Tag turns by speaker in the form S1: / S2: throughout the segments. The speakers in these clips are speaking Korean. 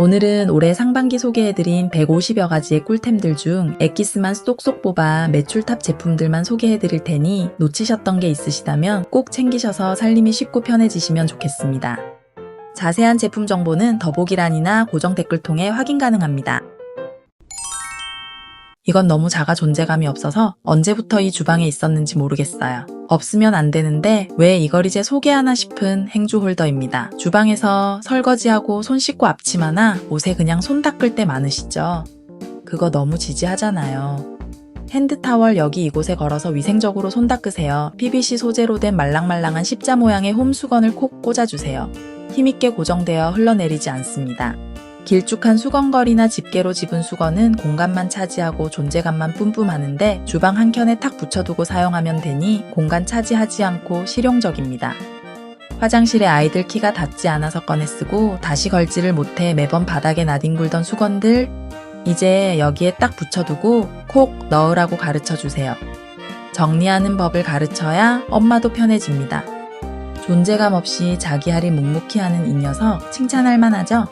S1: 오늘은 올해 상반기 소개해드린 150여 가지의 꿀템들 중 엑기스만 쏙쏙 뽑아 매출탑 제품들만 소개해드릴 테니 놓치셨던 게 있으시다면 꼭 챙기셔서 살림이 쉽고 편해지시면 좋겠습니다. 자세한 제품 정보는 더보기란이나 고정 댓글통에 확인 가능합니다. 이건 너무 작아 존재감이 없어서 언제부터 이 주방에 있었는지 모르겠어요. 없으면 안 되는데 왜 이걸 이제 소개하나 싶은 행주 홀더입니다. 주방에서 설거지하고 손 씻고 앞치마나 옷에 그냥 손 닦을 때 많으시죠? 그거 너무 지지하잖아요. 핸드타월 여기 이곳에 걸어서 위생적으로 손 닦으세요. PVC 소재로 된 말랑말랑한 십자 모양의 홈 수건을 콕 꽂아주세요. 힘있게 고정되어 흘러내리지 않습니다. 길쭉한 수건걸이나 집게로 집은 수건은 공간만 차지하고 존재감만 뿜뿜하는데 주방 한켠에 탁 붙여두고 사용하면 되니 공간 차지하지 않고 실용적입니다. 화장실에 아이들 키가 닿지 않아서 꺼내 쓰고 다시 걸지를 못해 매번 바닥에 나뒹굴던 수건들, 이제 여기에 딱 붙여두고 콕 넣으라고 가르쳐주세요. 정리하는 법을 가르쳐야 엄마도 편해집니다. 존재감 없이 자기 할 일 묵묵히 하는 이 녀석 칭찬할 만하죠?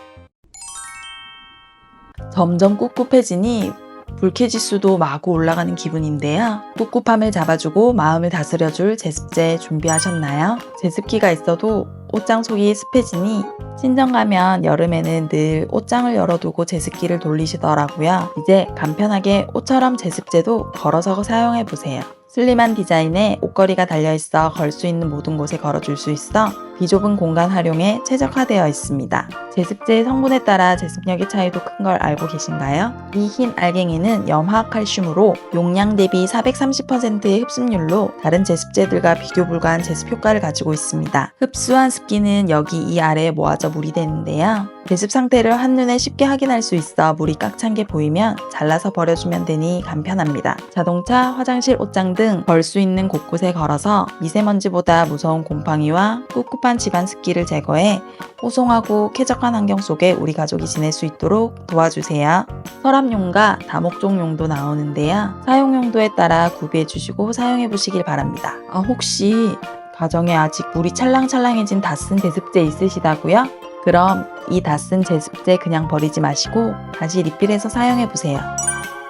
S1: 점점 꿉꿉해지니 불쾌지수도 마구 올라가는 기분인데요. 꿉꿉함을 잡아주고 마음을 다스려줄 제습제 준비하셨나요? 제습기가 있어도 옷장 속이 습해지니 친정 가면 여름에는 늘 옷장을 열어두고 제습기를 돌리시더라고요. 이제 간편하게 옷처럼 제습제도 걸어서 사용해보세요. 슬림한 디자인에 옷걸이가 달려있어 걸 수 있는 모든 곳에 걸어줄 수 있어 비좁은 공간 활용에 최적화되어 있습니다. 제습제의 성분에 따라 제습력의 차이도 큰 걸 알고 계신가요? 이 흰 알갱이는 염화칼슘으로 용량 대비 430%의 흡습률로 다른 제습제들과 비교 불가한 제습 효과를 가지고 있습니다. 흡수한 습기는 여기 이 아래에 모아져 물이 되는데요. 제습 상태를 한눈에 쉽게 확인할 수 있어 물이 꽉 찬 게 보이면 잘라서 버려주면 되니 간편합니다. 자동차, 화장실, 옷장 등 걸 수 있는 곳곳에 걸어서 미세먼지보다 무서운 곰팡이와 꿉꿉한 집안 습기를 제거해 뽀송하고 쾌적한 환경 속에 우리 가족이 지낼 수 있도록 도와주세요. 서랍용과 다목적용도 나오는데요. 사용용도에 따라 구비해 주시고 사용해 보시길 바랍니다. 혹시 가정에 아직 물이 찰랑찰랑해진 다 쓴 제습제 있으시다고요? 그럼 이 다 쓴 제습제 그냥 버리지 마시고 다시 리필해서 사용해 보세요.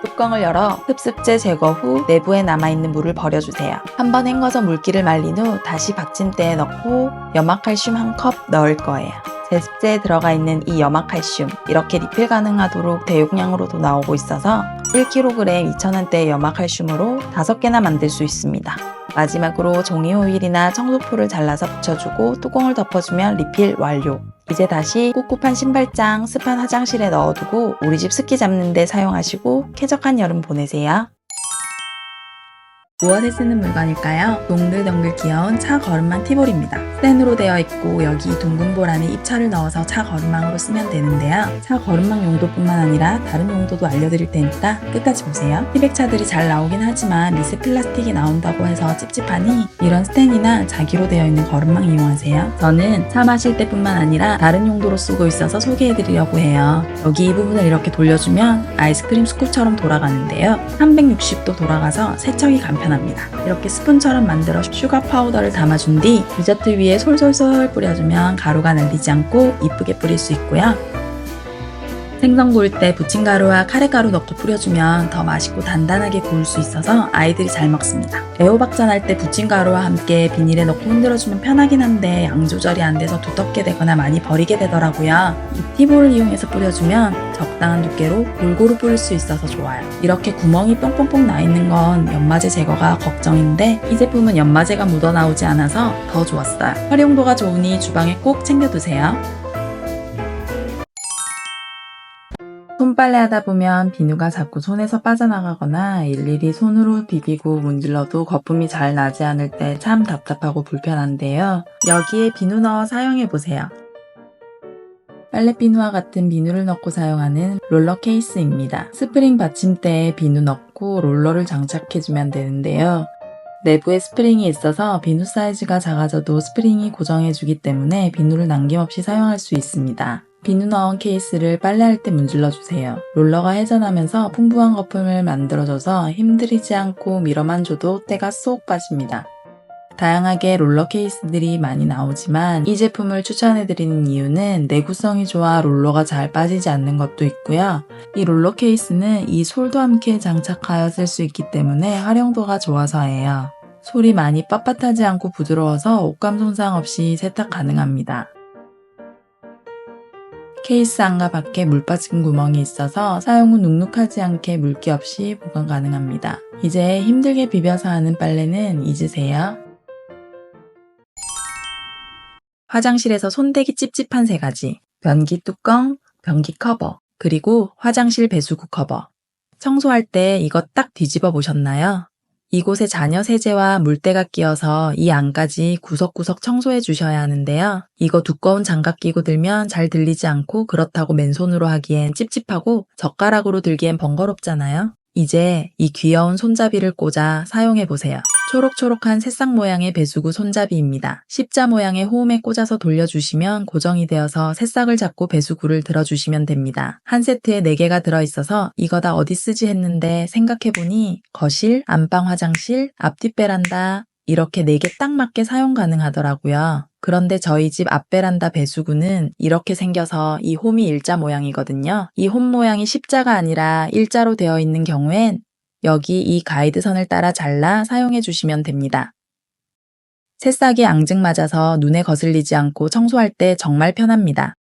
S1: 뚜껑을 열어 흡습제 제거 후 내부에 남아있는 물을 버려주세요. 한번 헹궈서 물기를 말린 후 다시 받침대에 넣고 염화칼슘 1컵 넣을 거예요. 제습제에 들어가 있는 이 염화칼슘 이렇게 리필 가능하도록 대용량으로도 나오고 있어서 1kg 2,000원대의 염화칼슘으로 5개나 만들 수 있습니다. 마지막으로 종이 호일이나 청소포를 잘라서 붙여주고 뚜껑을 덮어주면 리필 완료. 이제 다시 꿉꿉한 신발장, 습한 화장실에 넣어두고 우리 집 습기 잡는 데 사용하시고 쾌적한 여름 보내세요. 무엇에 쓰는 물건일까요? 동글동글 귀여운 차 거름망 티볼입니다. 스텐으로 되어 있고 여기 둥근 볼 안에 입찰을 넣어서 차 거름망으로 쓰면 되는데요. 차 거름망 용도뿐만 아니라 다른 용도도 알려드릴 테니까 끝까지 보세요. 티백차들이 잘 나오긴 하지만 미세 플라스틱이 나온다고 해서 찝찝하니 이런 스텐이나 자기로 되어 있는 거름망 이용하세요. 저는 차 마실 때뿐만 아니라 다른 용도로 쓰고 있어서 소개해드리려고 해요. 여기 이 부분을 이렇게 돌려주면 아이스크림 스쿱처럼 돌아가는데요. 360도 돌아가서 세척이 간편합니다. 이렇게 스푼처럼 만들어 슈가 파우더를 담아준 뒤 디저트 위에 솔솔솔 뿌려주면 가루가 날리지 않고 이쁘게 뿌릴 수 있고요. 생선 구울 때 부침가루와 카레가루 넣고 뿌려주면 더 맛있고 단단하게 구울 수 있어서 아이들이 잘 먹습니다. 애호박전 할 때 부침가루와 함께 비닐에 넣고 흔들어주면 편하긴 한데 양 조절이 안 돼서 두텁게 되거나 많이 버리게 되더라고요. 이 티볼을 이용해서 뿌려주면 적당한 두께로 골고루 뿌릴 수 있어서 좋아요. 이렇게 구멍이 뽕뽕뽕 나 있는 건 연마제 제거가 걱정인데 이 제품은 연마제가 묻어나오지 않아서 더 좋았어요. 활용도가 좋으니 주방에 꼭 챙겨두세요. 손빨래 하다 보면 비누가 자꾸 손에서 빠져나가거나 일일이 손으로 비비고 문질러도 거품이 잘 나지 않을 때 참 답답하고 불편한데요. 여기에 비누 넣어 사용해보세요. 빨래비누와 같은 비누를 넣고 사용하는 롤러 케이스입니다. 스프링 받침대에 비누 넣고 롤러를 장착해주면 되는데요. 내부에 스프링이 있어서 비누 사이즈가 작아져도 스프링이 고정해주기 때문에 비누를 남김없이 사용할 수 있습니다. 비누 넣은 케이스를 빨래할 때 문질러주세요. 롤러가 회전하면서 풍부한 거품을 만들어줘서 힘들이지 않고 밀어만 줘도 때가 쏙 빠집니다. 다양하게 롤러 케이스들이 많이 나오지만 이 제품을 추천해드리는 이유는 내구성이 좋아 롤러가 잘 빠지지 않는 것도 있고요. 이 롤러 케이스는 이 솔도 함께 장착하여 쓸 수 있기 때문에 활용도가 좋아서예요. 솔이 많이 빳빳하지 않고 부드러워서 옷감 손상 없이 세탁 가능합니다. 케이스 안과 밖에 물 빠진 구멍이 있어서 사용 후 눅눅하지 않게 물기 없이 보관 가능합니다. 이제 힘들게 비벼서 하는 빨래는 잊으세요. 화장실에서 손대기 찝찝한 3가지. 변기 뚜껑, 변기 커버, 그리고 화장실 배수구 커버. 청소할 때 이거 딱 뒤집어 보셨나요? 이곳에 잔여 세제와 물때가 끼어서 이 안까지 구석구석 청소해 주셔야 하는데요. 이거 두꺼운 장갑 끼고 들면 잘 들리지 않고 그렇다고 맨손으로 하기엔 찝찝하고 젓가락으로 들기엔 번거롭잖아요. 이제 이 귀여운 손잡이를 꽂아 사용해보세요. 초록초록한 새싹 모양의 배수구 손잡이입니다. 십자 모양의 호음에 꽂아서 돌려주시면 고정이 되어서 새싹을 잡고 배수구를 들어주시면 됩니다. 한 세트에 4개가 들어있어서 이거 다 어디 쓰지 했는데 생각해보니 거실, 안방 화장실, 앞뒷 베란다 이렇게 4개 딱 맞게 사용 가능하더라고요. 그런데 저희 집 앞베란다 배수구는 이렇게 생겨서 이 홈이 일자 모양이거든요. 이 홈 모양이 십자가 아니라 일자로 되어 있는 경우엔 여기 이 가이드선을 따라 잘라 사용해 주시면 됩니다. 새싹이 앙증맞아서 눈에 거슬리지 않고 청소할 때 정말 편합니다.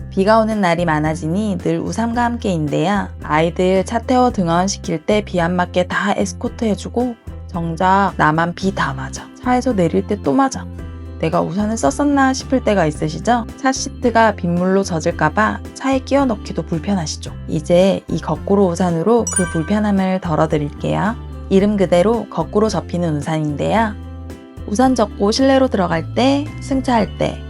S1: 비가 오는 날이 많아지니 늘 우산과 함께인데요. 아이들 차 태워 등하원시킬 때 비 안 맞게 다 에스코트 해주고 정작 나만 비 다 맞아. 차에서 내릴 때 또 맞아. 내가 우산을 썼었나 싶을 때가 있으시죠? 차 시트가 빗물로 젖을까봐 차에 끼워 넣기도 불편하시죠? 이제 이 거꾸로 우산으로 그 불편함을 덜어드릴게요. 이름 그대로 거꾸로 접히는 우산인데요. 우산 접고 실내로 들어갈 때, 승차할 때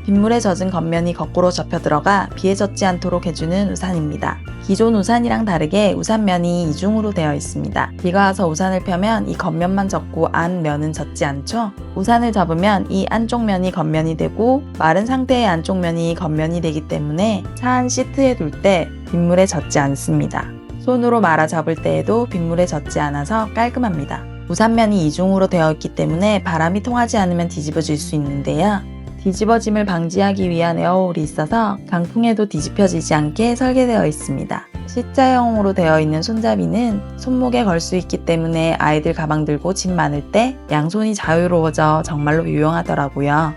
S1: 빗물에 젖은 겉면이 거꾸로 접혀 들어가 비에 젖지 않도록 해주는 우산입니다. 기존 우산이랑 다르게 우산면이 이중으로 되어 있습니다. 비가 와서 우산을 펴면 이 겉면만 젖고 안면은 젖지 않죠? 우산을 접으면 이 안쪽 면이 겉면이 되고 마른 상태의 안쪽 면이 겉면이 되기 때문에 차 안 시트에 둘 때 빗물에 젖지 않습니다. 손으로 말아 접을 때에도 빗물에 젖지 않아서 깔끔합니다. 우산면이 이중으로 되어 있기 때문에 바람이 통하지 않으면 뒤집어질 수 있는데요. 뒤집어짐을 방지하기 위한 에어홀이 있어서 강풍에도 뒤집혀지지 않게 설계되어 있습니다. C자형으로 되어 있는 손잡이는 손목에 걸 수 있기 때문에 아이들 가방 들고 짐 많을 때 양손이 자유로워져 정말로 유용하더라고요.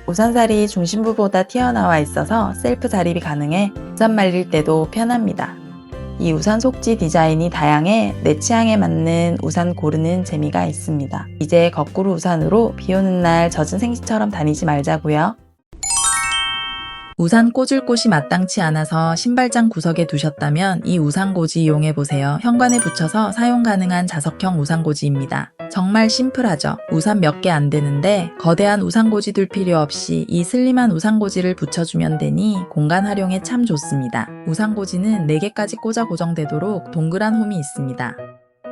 S1: 우산살이 중심부보다 튀어나와 있어서 셀프 자립이 가능해 우산 말릴 때도 편합니다. 이 우산 속지 디자인이 다양해 내 취향에 맞는 우산 고르는 재미가 있습니다. 이제 거꾸로 우산으로 비 오는 날 젖은 생쥐처럼 다니지 말자고요. 우산 꽂을 곳이 마땅치 않아서 신발장 구석에 두셨다면 이 우산꽂이 이용해보세요. 현관에 붙여서 사용 가능한 자석형 우산꽂이입니다. 정말 심플하죠? 우산 몇 개 안 되는데 거대한 우산꽂이 둘 필요 없이 이 슬림한 우산꽂이를 붙여주면 되니 공간 활용에 참 좋습니다. 우산꽂이는 4개까지 꽂아 고정되도록 동그란 홈이 있습니다.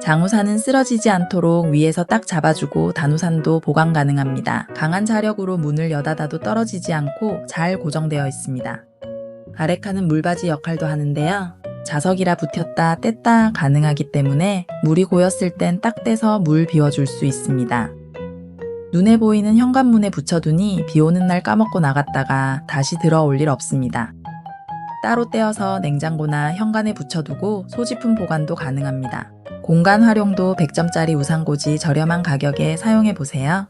S1: 장우산은 쓰러지지 않도록 위에서 딱 잡아주고 단우산도 보관 가능합니다. 강한 자력으로 문을 여닫아도 떨어지지 않고 잘 고정되어 있습니다. 아레카는 물바지 역할도 하는데요. 자석이라 붙였다 뗐다 가능하기 때문에 물이 고였을 땐 딱 떼서 물 비워줄 수 있습니다. 눈에 보이는 현관문에 붙여두니 비 오는 날 까먹고 나갔다가 다시 들어올 일 없습니다. 따로 떼어서 냉장고나 현관에 붙여두고 소지품 보관도 가능합니다. 공간 활용도 100점짜리 우산꽂이 저렴한 가격에 사용해보세요.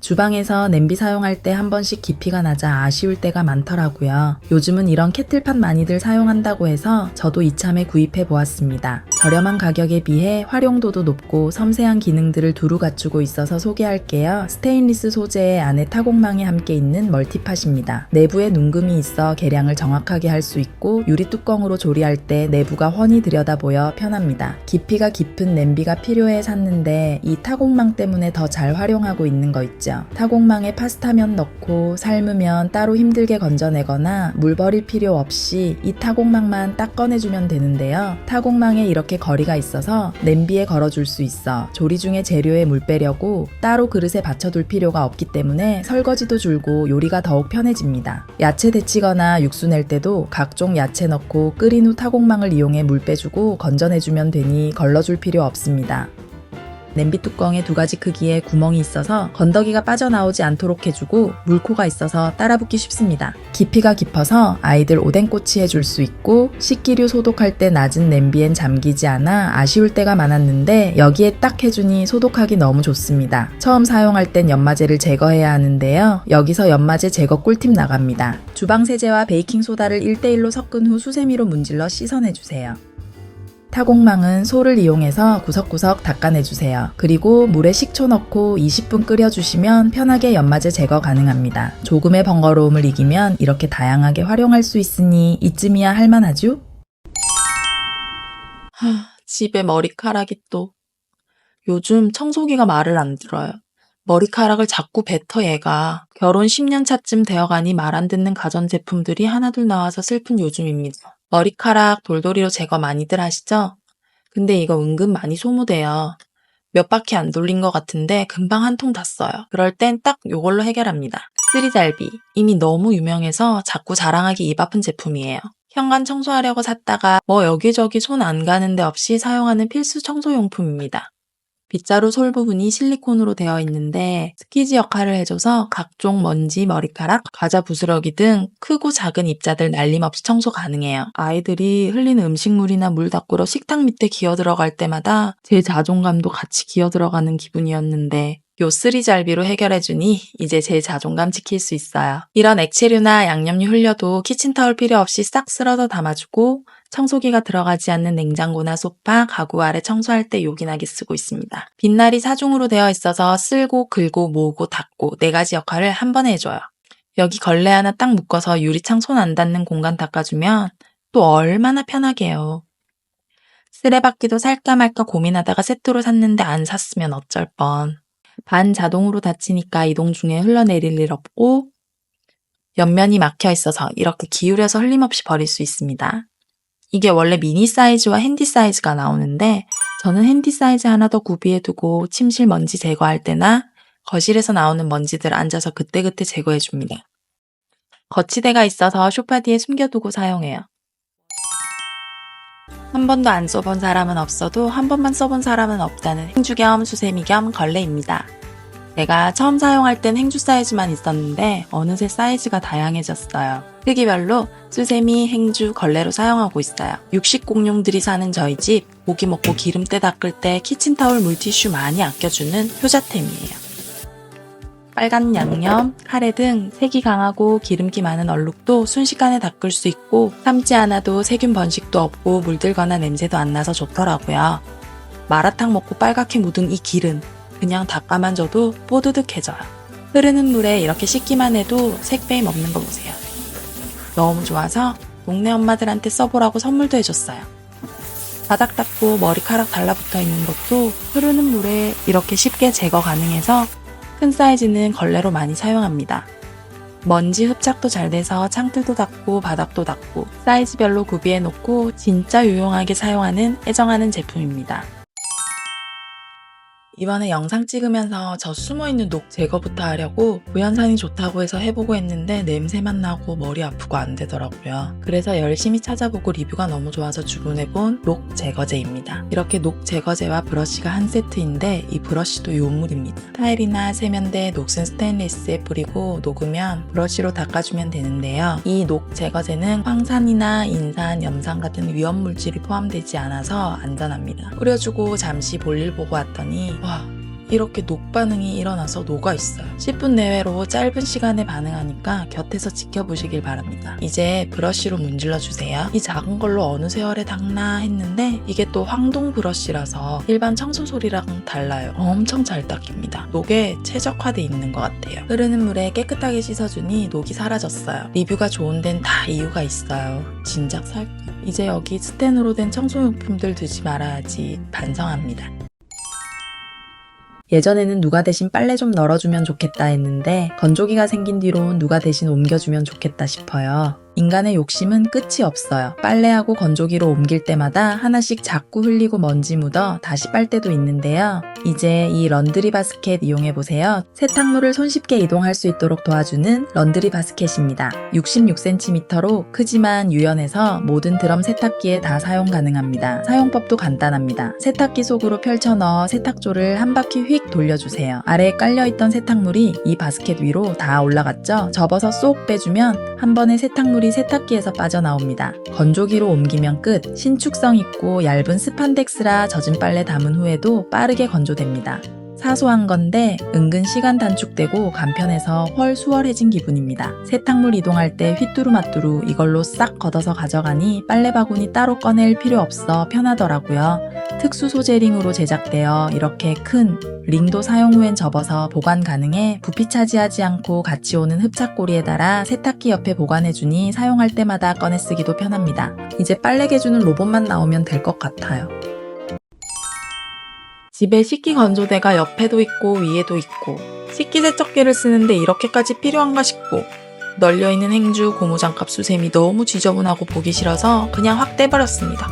S1: 주방에서 냄비 사용할 때 한 번씩 깊이가 낮아 아쉬울 때가 많더라고요. 요즘은 이런 케틀판 많이들 사용한다고 해서 저도 이참에 구입해 보았습니다. 저렴한 가격에 비해 활용도도 높고 섬세한 기능들을 두루 갖추고 있어서 소개할게요. 스테인리스 소재의 안에 타공망이 함께 있는 멀티팟입니다. 내부에 눈금이 있어 계량을 정확하게 할 수 있고 유리 뚜껑으로 조리할 때 내부가 훤히 들여다보여 편합니다. 깊이가 깊은 냄비가 필요해 샀는데 이 타공망 때문에 더 잘 활용하고 있는 거 있죠. 타공망에 파스타면 넣고 삶으면 따로 힘들게 건져내거나 물 버릴 필요 없이 이 타공망만 딱 꺼내주면 되는데요. 타공망에 이렇게 거리가 있어서 냄비에 걸어줄 수 있어 조리 중에 재료에 물 빼려고 따로 그릇에 받쳐둘 필요가 없기 때문에 설거지도 줄고 요리가 더욱 편해집니다. 야채 데치거나 육수 낼 때도 각종 야채 넣고 끓인 후 타공망을 이용해 물 빼주고 건져내주면 되니 걸러줄 필요 없습니다. 냄비 뚜껑에 2가지 크기의 구멍이 있어서 건더기가 빠져나오지 않도록 해주고 물코가 있어서 따라붙기 쉽습니다. 깊이가 깊어서 아이들 오뎅꼬치 해줄 수 있고 식기류 소독할 때 낮은 냄비엔 잠기지 않아 아쉬울 때가 많았는데 여기에 딱 해주니 소독하기 너무 좋습니다. 처음 사용할 땐 연마제를 제거해야 하는데요. 여기서 연마제 제거 꿀팁 나갑니다. 주방세제와 베이킹소다를 1:1로 섞은 후 수세미로 문질러 씻어내주세요. 타공망은 소를 이용해서 구석구석 닦아내주세요. 그리고 물에 식초 넣고 20분 끓여주시면 편하게 연마제 제거 가능합니다. 조금의 번거로움을 이기면 이렇게 다양하게 활용할 수 있으니 이쯤이야 할만하죠? 집에 머리카락이 또. 요즘 청소기가 말을 안 들어요. 머리카락을 자꾸 뱉어 얘가. 결혼 10년 차쯤 되어가니 말 안 듣는 가전제품들이 하나둘 나와서 슬픈 요즘입니다. 머리카락 돌돌이로 제거 많이들 하시죠? 근데 이거 은근 많이 소모돼요. 몇 바퀴 안 돌린 것 같은데 금방 한 통 다 써요. 그럴 땐 딱 요걸로 해결합니다. 쓰리잘비. 이미 너무 유명해서 자꾸 자랑하기 입 아픈 제품이에요. 현관 청소하려고 샀다가 뭐 여기저기 손 안 가는 데 없이 사용하는 필수 청소용품입니다. 빗자루 솔 부분이 실리콘으로 되어 있는데 스키지 역할을 해줘서 각종 먼지, 머리카락, 과자 부스러기 등 크고 작은 입자들 날림없이 청소 가능해요. 아이들이 흘리는 음식물이나 물 닦으러 식탁 밑에 기어 들어갈 때마다 제 자존감도 같이 기어 들어가는 기분이었는데 요 쓰리잘비로 해결해주니 이제 제 자존감 지킬 수 있어요. 이런 액체류나 양념류 흘려도 키친타올 필요 없이 싹 쓸어서 담아주고 청소기가 들어가지 않는 냉장고나 소파, 가구 아래 청소할 때 요긴하게 쓰고 있습니다. 빛날이 4중으로 되어 있어서 쓸고, 긁고, 모으고, 닦고 4가지 역할을 한 번에 해줘요. 여기 걸레 하나 딱 묶어서 유리창 손 안 닿는 공간 닦아주면 또 얼마나 편하게요. 쓰레받기도 살까 말까 고민하다가 세트로 샀는데 안 샀으면 어쩔 뻔. 반자동으로 닫히니까 이동 중에 흘러내릴 일 없고 옆면이 막혀 있어서 이렇게 기울여서 흘림없이 버릴 수 있습니다. 이게 원래 미니 사이즈와 핸디 사이즈가 나오는데 저는 핸디 사이즈 하나 더 구비해두고 침실 먼지 제거할 때나 거실에서 나오는 먼지들 앉아서 그때그때 제거해줍니다. 거치대가 있어서 소파 뒤에 숨겨두고 사용해요. 한 번도 안 써본 사람은 없어도 한 번만 써본 사람은 없다는 행주 겸 수세미 겸 걸레입니다. 제가 처음 사용할 땐 행주 사이즈만 있었는데 어느새 사이즈가 다양해졌어요. 크기별로 수세미, 행주, 걸레로 사용하고 있어요. 육식 공룡들이 사는 저희 집, 고기 먹고 기름때 닦을 때 키친타올 물티슈 많이 아껴주는 효자템이에요. 빨간 양념, 카레 등 색이 강하고 기름기 많은 얼룩도 순식간에 닦을 수 있고 삶지 않아도 세균 번식도 없고 물들거나 냄새도 안 나서 좋더라고요. 마라탕 먹고 빨갛게 묻은 이 기름, 그냥 닦아만 줘도 뽀드득해져요. 흐르는 물에 이렇게 씻기만 해도 색배임 없는 거 보세요. 너무 좋아서 동네 엄마들한테 써보라고 선물도 해줬어요. 바닥 닦고 머리카락 달라붙어 있는 것도 흐르는 물에 이렇게 쉽게 제거 가능해서 큰 사이즈는 걸레로 많이 사용합니다. 먼지 흡착도 잘 돼서 창틀도 닦고 바닥도 닦고 사이즈별로 구비해 놓고 진짜 유용하게 사용하는 애정하는 제품입니다. 이번에 영상 찍으면서 저 숨어있는 녹 제거부터 하려고 구연산이 좋다고 해서 해보고 했는데 냄새만 나고 머리 아프고 안 되더라고요. 그래서 열심히 찾아보고 리뷰가 너무 좋아서 주문해본 녹 제거제입니다. 이렇게 녹 제거제와 브러쉬가 한 세트인데 이 브러쉬도 요물입니다. 타일이나 세면대, 녹슨 스테인리스에 뿌리고 녹으면 브러쉬로 닦아주면 되는데요. 이 녹 제거제는 황산이나 인산, 염산 같은 위험물질이 포함되지 않아서 안전합니다. 뿌려주고 잠시 볼일 보고 왔더니 와, 이렇게 녹 반응이 일어나서 녹아있어요. 10분 내외로 짧은 시간에 반응하니까 곁에서 지켜보시길 바랍니다. 이제 브러쉬로 문질러주세요. 이 작은 걸로 어느 세월에 닦나 했는데 이게 또 황동 브러쉬라서 일반 청소솔이랑 달라요. 엄청 잘 닦입니다. 녹에 최적화돼 있는 것 같아요. 흐르는 물에 깨끗하게 씻어주니 녹이 사라졌어요. 리뷰가 좋은 데는 다 이유가 있어요. 진작 살까? 이제 여기 스텐으로 된 청소용품들 두지 말아야지 반성합니다. 예전에는 누가 대신 빨래 좀 널어주면 좋겠다 했는데 건조기가 생긴 뒤로 누가 대신 옮겨주면 좋겠다 싶어요. 인간의 욕심은 끝이 없어요. 빨래하고 건조기로 옮길 때마다 하나씩 자꾸 흘리고 먼지 묻어 다시 빨 때도 있는데요. 이제 이 런드리 바스켓 이용해보세요. 세탁물을 손쉽게 이동할 수 있도록 도와주는 런드리 바스켓입니다. 66cm로 크지만 유연해서 모든 드럼 세탁기에 다 사용 가능합니다. 사용법도 간단합니다. 세탁기 속으로 펼쳐 넣어 세탁조를 한 바퀴 휙 돌려주세요. 아래에 깔려있던 세탁물이 이 바스켓 위로 다 올라갔죠? 접어서 쏙 빼주면 한 번에 세탁물이 세탁기에서 빠져나옵니다. 건조기로 옮기면 끝. 신축성 있고 얇은 스판덱스라 젖은 빨래 담은 후에도 빠르게 건조됩니다. 사소한 건데 은근 시간 단축되고 간편해서 훨 수월해진 기분입니다. 세탁물 이동할 때 휘뚜루마뚜루 이걸로 싹 걷어서 가져가니 빨래 바구니 따로 꺼낼 필요 없어 편하더라고요. 특수 소재 링으로 제작되어 이렇게 큰 링도 사용 후엔 접어서 보관 가능해 부피 차지하지 않고 같이 오는 흡착고리에 달아 세탁기 옆에 보관해주니 사용할 때마다 꺼내 쓰기도 편합니다. 이제 빨래개주는 로봇만 나오면 될 것 같아요. 집에 식기 건조대가 옆에도 있고 위에도 있고 식기세척기를 쓰는데 이렇게까지 필요한가 싶고 널려있는 행주, 고무장갑, 수세미 너무 지저분하고 보기 싫어서 그냥 확 떼버렸습니다.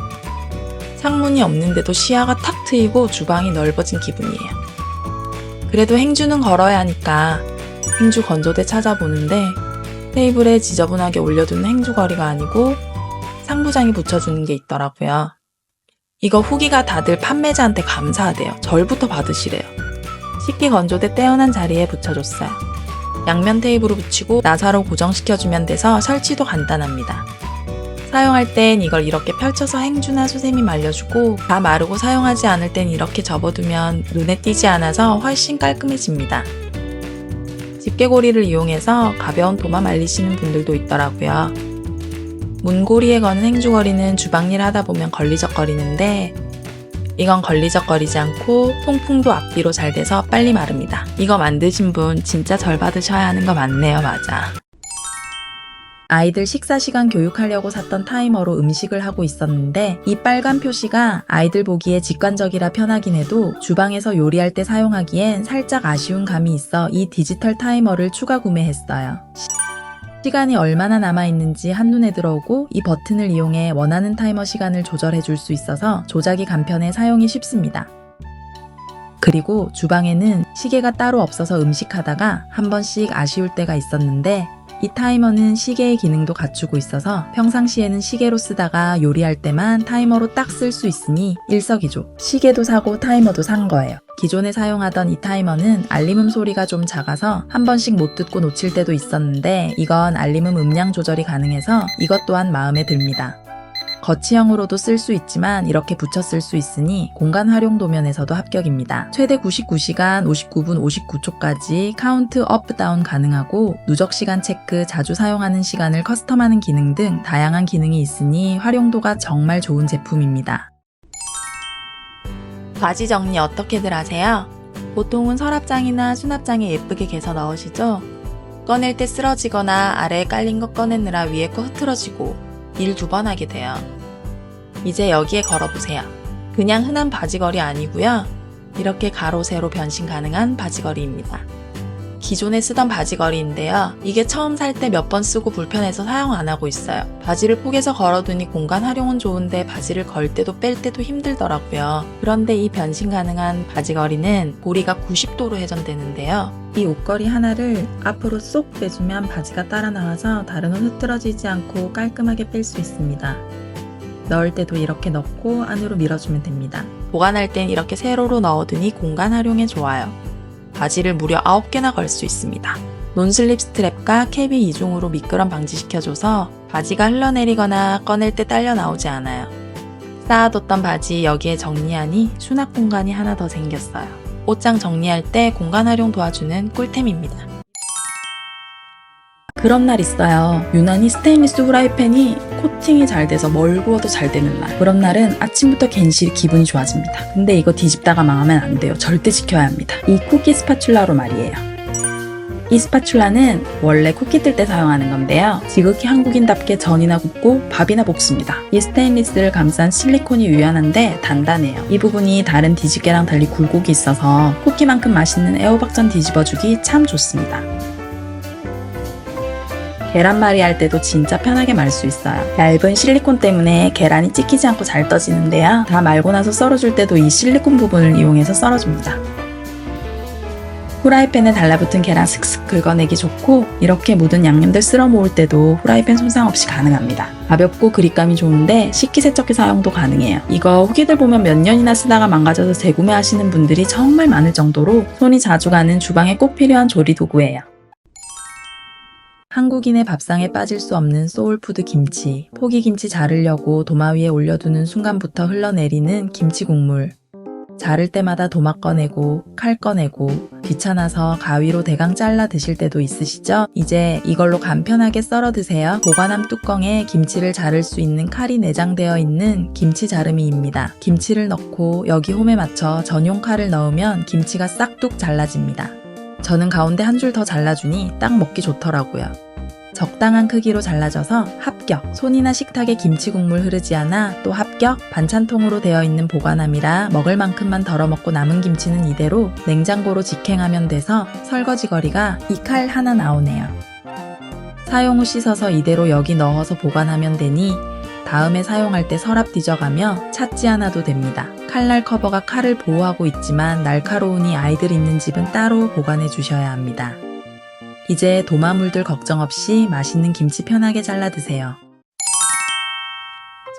S1: 창문이 없는데도 시야가 탁 트이고 주방이 넓어진 기분이에요. 그래도 행주는 걸어야 하니까 행주 건조대 찾아보는데 테이블에 지저분하게 올려두는 행주거리가 아니고 상부장이 붙여주는 게 있더라고요. 이거 후기가 다들 판매자한테 감사하대요. 절부터 받으시래요. 식기 건조대 떼어난 자리에 붙여줬어요. 양면 테이프로 붙이고 나사로 고정시켜주면 돼서 설치도 간단합니다. 사용할 땐 이걸 이렇게 펼쳐서 행주나 수세미 말려주고 다 마르고 사용하지 않을 땐 이렇게 접어두면 눈에 띄지 않아서 훨씬 깔끔해집니다. 집게고리를 이용해서 가벼운 도마 말리시는 분들도 있더라고요. 문고리에 거는 행주거리는 주방일 하다 보면 걸리적거리는데 이건 걸리적거리지 않고 통풍도 앞뒤로 잘 돼서 빨리 마릅니다. 이거 만드신 분 진짜 절 받으셔야 하는 거 맞네요. 맞아. 아이들 식사 시간 교육하려고 샀던 타이머로 음식을 하고 있었는데 이 빨간 표시가 아이들 보기에 직관적이라 편하긴 해도 주방에서 요리할 때 사용하기엔 살짝 아쉬운 감이 있어 이 디지털 타이머를 추가 구매했어요. 시간이 얼마나 남아있는지 한눈에 들어오고 이 버튼을 이용해 원하는 타이머 시간을 조절해 줄 수 있어서 조작이 간편해 사용이 쉽습니다. 그리고 주방에는 시계가 따로 없어서 음식하다가 한 번씩 아쉬울 때가 있었는데 이 타이머는 시계의 기능도 갖추고 있어서 평상시에는 시계로 쓰다가 요리할 때만 타이머로 딱 쓸 수 있으니 일석이조. 시계도 사고 타이머도 산 거예요. 기존에 사용하던 이 타이머는 알림음 소리가 좀 작아서 한 번씩 못 듣고 놓칠 때도 있었는데 이건 알림음 음량 조절이 가능해서 이것 또한 마음에 듭니다. 거치형으로도 쓸 수 있지만 이렇게 붙여 쓸 수 있으니 공간 활용 도면에서도 합격입니다. 최대 99시간 59분 59초까지 카운트 업 다운 가능하고 누적 시간 체크, 자주 사용하는 시간을 커스텀하는 기능 등 다양한 기능이 있으니 활용도가 정말 좋은 제품입니다. 바지 정리 어떻게들 하세요? 보통은 서랍장이나 수납장에 예쁘게 개서 넣으시죠? 꺼낼 때 쓰러지거나 아래에 깔린 거 꺼내느라 위에 거 흐트러지고 일 2번 하게 돼요. 이제 여기에 걸어보세요. 그냥 흔한 바지걸이 아니고요. 이렇게 가로 세로 변신 가능한 바지걸이입니다. 기존에 쓰던 바지걸이인데요. 이게 처음 살 때 몇 번 쓰고 불편해서 사용 안 하고 있어요. 바지를 포개서 걸어두니 공간 활용은 좋은데 바지를 걸 때도 뺄 때도 힘들더라고요. 그런데 이 변신 가능한 바지걸이는 고리가 90도로 회전되는데요. 이 옷걸이 하나를 앞으로 쏙 빼주면 바지가 따라 나와서 다른 옷 흐트러지지 않고 깔끔하게 뺄 수 있습니다. 넣을 때도 이렇게 넣고 안으로 밀어주면 됩니다. 보관할 땐 이렇게 세로로 넣어두니 공간 활용에 좋아요. 바지를 무려 9개나 걸 수 있습니다. 논슬립 스트랩과 캡이 이중으로 미끄럼 방지시켜줘서 바지가 흘러내리거나 꺼낼 때 딸려 나오지 않아요. 쌓아뒀던 바지 여기에 정리하니 수납 공간이 하나 더 생겼어요. 옷장 정리할 때 공간 활용 도와주는 꿀템입니다. 그런 날 있어요. 유난히 스테인리스 후라이팬이 코팅이 잘 돼서 뭘 구워도 잘 되는 날. 그런 날은 아침부터 괜시리 기분이 좋아집니다. 근데 이거 뒤집다가 망하면 안 돼요. 절대 지켜야 합니다. 이 쿠키 스파츌라로 말이에요. 이 스파츌라는 원래 쿠키 뜰 때 사용하는 건데요. 지극히 한국인답게 전이나 굽고 밥이나 볶습니다. 이 스테인리스를 감싼 실리콘이 유연한데 단단해요. 이 부분이 다른 뒤집개랑 달리 굴곡이 있어서 쿠키만큼 맛있는 애호박전 뒤집어주기 참 좋습니다. 계란말이 할 때도 진짜 편하게 말 수 있어요. 얇은 실리콘 때문에 계란이 찍히지 않고 잘 떠지는데요. 다 말고 나서 썰어줄 때도 이 실리콘 부분을 이용해서 썰어줍니다. 후라이팬에 달라붙은 계란 슥슥 긁어내기 좋고 이렇게 묻은 양념들 쓸어 모을 때도 후라이팬 손상 없이 가능합니다. 가볍고 그립감이 좋은데 식기세척기 사용도 가능해요. 이거 후기들 보면 몇 년이나 쓰다가 망가져서 재구매하시는 분들이 정말 많을 정도로 손이 자주 가는 주방에 꼭 필요한 조리도구예요. 한국인의 밥상에 빠질 수 없는 소울푸드 김치. 포기김치 자르려고 도마 위에 올려두는 순간부터 흘러내리는 김치 국물. 자를 때마다 도마 꺼내고 칼 꺼내고 귀찮아서 가위로 대강 잘라 드실 때도 있으시죠? 이제 이걸로 간편하게 썰어 드세요. 보관함 뚜껑에 김치를 자를 수 있는 칼이 내장되어 있는 김치 자르미입니다. 김치를 넣고 여기 홈에 맞춰 전용 칼을 넣으면 김치가 싹둑 잘라집니다. 저는 가운데 한 줄 더 잘라주니 딱 먹기 좋더라고요. 적당한 크기로 잘라져서 합격! 손이나 식탁에 김치 국물 흐르지 않아 또 합격! 반찬통으로 되어 있는 보관함이라 먹을 만큼만 덜어먹고 남은 김치는 이대로 냉장고로 직행하면 돼서 설거지 거리가 이 칼 하나 나오네요. 사용 후 씻어서 이대로 여기 넣어서 보관하면 되니 다음에 사용할 때 서랍 뒤져가며 찾지 않아도 됩니다. 칼날 커버가 칼을 보호하고 있지만 날카로우니 아이들 있는 집은 따로 보관해 주셔야 합니다. 이제 도마물들 걱정 없이 맛있는 김치 편하게 잘라 드세요.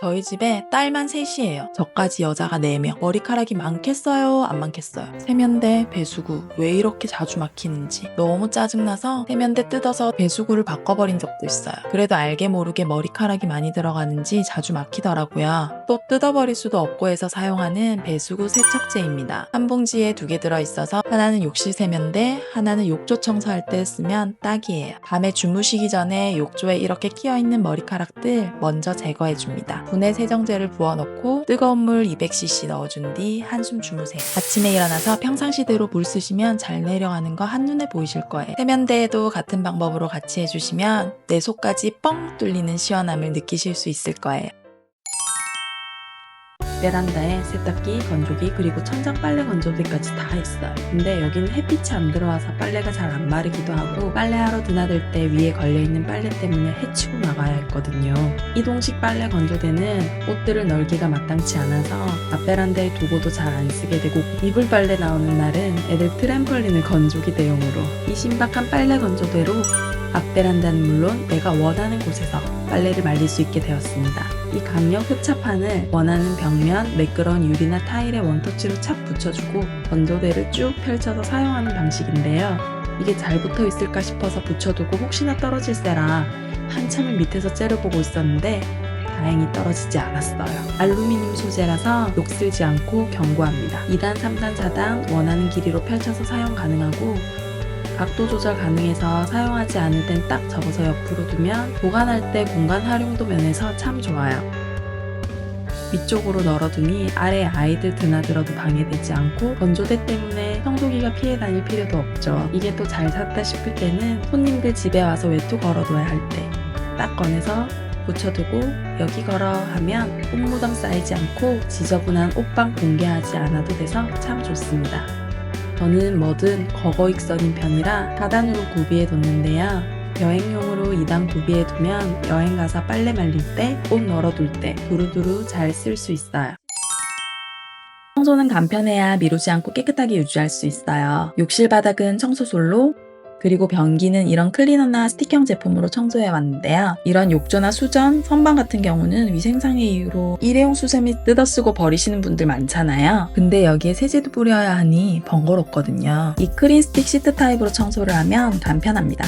S1: 저희 집에 딸만 셋이에요. 저까지 여자가 4명. 머리카락이 많겠어요? 안 많겠어요? 세면대, 배수구 왜 이렇게 자주 막히는지 너무 짜증나서 세면대 뜯어서 배수구를 바꿔버린 적도 있어요. 그래도 알게 모르게 머리카락이 많이 들어가는지 자주 막히더라고요. 또 뜯어버릴 수도 없고 해서 사용하는 배수구 세척제입니다. 한 봉지에 2개 들어있어서 하나는 욕실 세면대, 하나는 욕조 청소할 때 쓰면 딱이에요. 밤에 주무시기 전에 욕조에 이렇게 끼어있는 머리카락들 먼저 제거해줍니다. 분해 세정제를 부어넣고 뜨거운 물 200cc 넣어준 뒤 한숨 주무세요. 아침에 일어나서 평상시대로 물 쓰시면 잘 내려가는 거 한눈에 보이실 거예요. 세면대에도 같은 방법으로 같이 해주시면 내 속까지 뻥 뚫리는 시원함을 느끼실 수 있을 거예요. 베란다에 세탁기, 건조기, 그리고 천장 빨래 건조대까지 다 있어요. 근데 여기는 햇빛이 안 들어와서 빨래가 잘 안 마르기도 하고 빨래하러 드나들 때 위에 걸려있는 빨래 때문에 헤치고 나가야 했거든요. 이동식 빨래 건조대는 옷들을 널기가 마땅치 않아서 앞베란다에 두고도 잘 안 쓰게 되고 이불 빨래 나오는 날은 애들 트램펄린을 건조기 대용으로 이 신박한 빨래 건조대로 앞베란다는 물론 내가 원하는 곳에서 빨래를 말릴 수 있게 되었습니다. 이 강력 흡착판을 원하는 벽면, 매끄러운 유리나 타일에 원터치로 착 붙여주고 건조대를 쭉 펼쳐서 사용하는 방식인데요. 이게 잘 붙어 있을까 싶어서 붙여두고 혹시나 떨어질세라 한참을 밑에서 째려보고 있었는데 다행히 떨어지지 않았어요. 알루미늄 소재라서 녹슬지 않고 견고합니다. 2단, 3단, 4단 원하는 길이로 펼쳐서 사용 가능하고 각도 조절 가능해서 사용하지 않을 땐 딱 접어서 옆으로 두면 보관할 때 공간 활용도 면에서 참 좋아요. 위쪽으로 널어두니 아래 아이들 드나들어도 방해되지 않고 건조대 때문에 청소기가 피해 다닐 필요도 없죠. 이게 또 잘 샀다 싶을 때는 손님들 집에 와서 외투 걸어둬야 할 때 딱 꺼내서 붙여두고 여기 걸어 하면 옷무덤 쌓이지 않고 지저분한 옷방 공개하지 않아도 돼서 참 좋습니다. 저는 뭐든 거거익선인 편이라 4단으로 구비해 뒀는데요. 여행용으로 2단 구비해 두면 여행 가서 빨래 말릴 때, 옷 널어둘 때 두루두루 잘 쓸 수 있어요. 청소는 간편해야 미루지 않고 깨끗하게 유지할 수 있어요. 욕실 바닥은 청소솔로, 그리고 변기는 이런 클리너나 스틱형 제품으로 청소해 왔는데요. 이런 욕조나 수전, 선반 같은 경우는 위생상의 이유로 일회용 수세미 뜯어쓰고 버리시는 분들 많잖아요. 근데 여기에 세제도 뿌려야 하니 번거롭거든요. 이 크린 스틱 시트 타입으로 청소를 하면 간편합니다.